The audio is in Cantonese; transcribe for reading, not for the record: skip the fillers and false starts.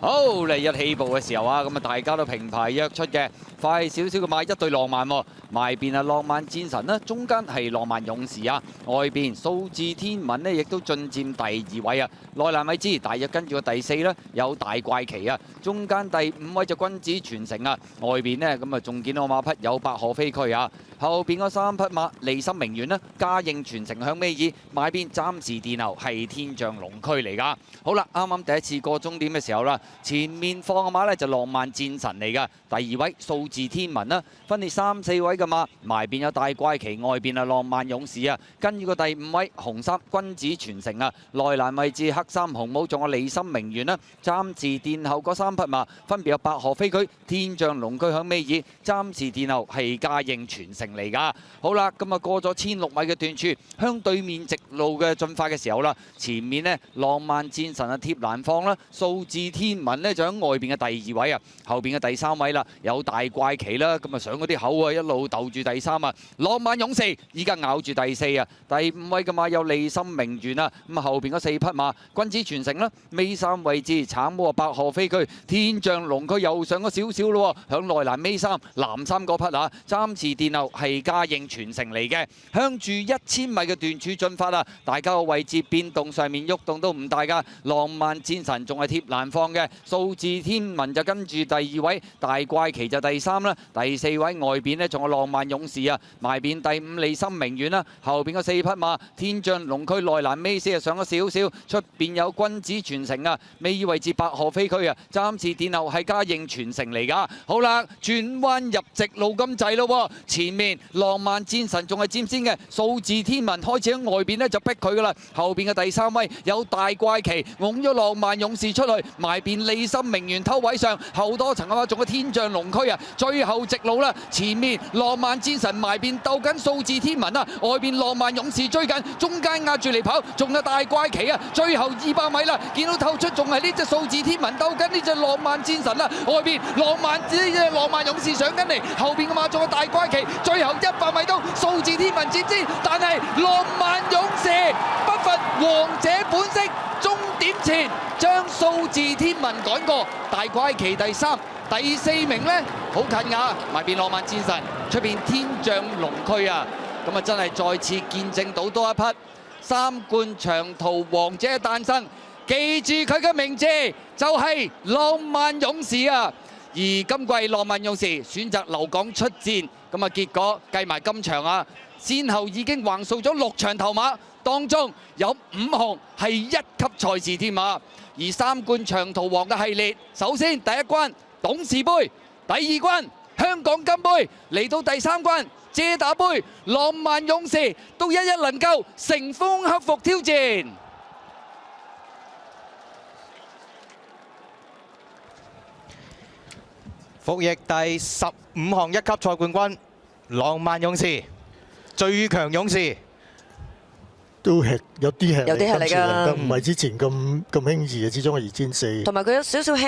好嚟日起步嘅時候啊，咁啊大家都平排約出嘅，快少少嘅馬一對浪漫喎，埋邊啊浪漫戰神啦，中間係浪漫勇士啊，外邊數字天文呢亦都進佔第2位啊，內欄位置大約跟住個第4啦，有大怪奇啊，中間第5位就君子傳承啊，外邊呢咁啊仲見到馬匹有百賀飛駒啊，後邊嗰3匹馬離心名媛啦，嘉應傳承向尾二，買邊暫時殿後係天象龍駒嚟㗎。好啦，啱啱第一次過終點嘅時候啦。前面放嘅馬呢就浪漫戰神嚟㗎，第2位數字天文啦，分列3、4位嘅馬，埋邊有大怪奇，外邊係浪漫勇士啊，跟住個第5位紅衫君子傳承啊，內欄位置黑衫紅帽仲有離心名媛啦，暫時殿後嗰3匹馬分別有百賀飛駒、天象龍駒響尾二，暫時殿後係嘉應傳承嚟㗎。好啦，咁啊過咗1006米嘅段處，向對面直路嘅進發嘅時候啦，前面呢浪漫戰神啊貼欄放啦，數字天文呢就喺外邊嘅第2位啊，後邊嘅第3位啦，有大怪奇啦，咁啊上嗰啲口啊一路鬥住第3啊，浪漫勇士依家咬住第4啊，第5位嘅馬有離心名媛啊，咁啊後邊嗰4匹馬君子傳承啦，尾3位置橙帽啊百賀飛駒，天象龍駒又上咗少少咯喎，響內欄尾3藍衫嗰匹啊，暫時殿後係嘉應傳承嚟嘅，向住1000米嘅段處進發啊，大家個位置變動上面喐動都唔大㗎，浪漫戰神仲係貼欄放嘅。數字天文就跟住第2位，大怪奇就第3啦，第4位外邊呢仲有浪漫勇士啊，埋邊第5離心名媛啦，後邊嗰4匹馬天象龍駒內欄尾4啊上咗少少，出邊有君子傳承啊，尾位置百賀飛駒啊，暫時殿後係嘉應傳承嚟㗎。好啦，轉彎入直路咁滯咯喎，前面浪漫戰神仲係佔先嘅，數字天文開始喺外邊呢就逼佢㗎啦，後邊嘅第3位有大怪奇擁咗浪漫勇士出去，埋邊離心名媛偷位上，後多層嘅話仲有天象龍駒啊，最後直路啦，前面浪漫戰神埋邊鬥緊數字天文啊，外邊浪漫勇士追緊，中間壓住嚟跑，仲有大怪奇啊，最後200米啦，見到透出仲係呢隻數字天文鬥緊呢隻浪漫戰神啊，外邊浪漫勇士上緊嚟，後邊嘅馬仲有大怪奇，最後100米都數字天文佔先，但係浪漫勇士不乏王者本色，終點前將數字天文趕過，大怪奇第3，第4名呢好近㗎，埋邊浪漫戰神，出邊天象龍駒啊，咁啊真係再次見證到多一匹3冠長途王者嘅誕生，記住佢嘅名字就係浪漫勇士啊！而今季浪漫勇士選擇留港出戰，咁啊結果計埋今場啊，先後已經橫掃咗6場頭馬，當中有5項係1級賽事添啊！而3冠長途王嘅系列，首先第1關董事杯，第2關香港金杯，嚟到第3關遮打杯，浪漫勇士都一能夠乘風克服挑戰。服役第15項1級賽冠軍，浪漫勇士，最強勇士。都吃有啲吃力，有啲吃力㗎，唔係之前咁輕易嘅，始終係2/4。同埋佢有少少輕。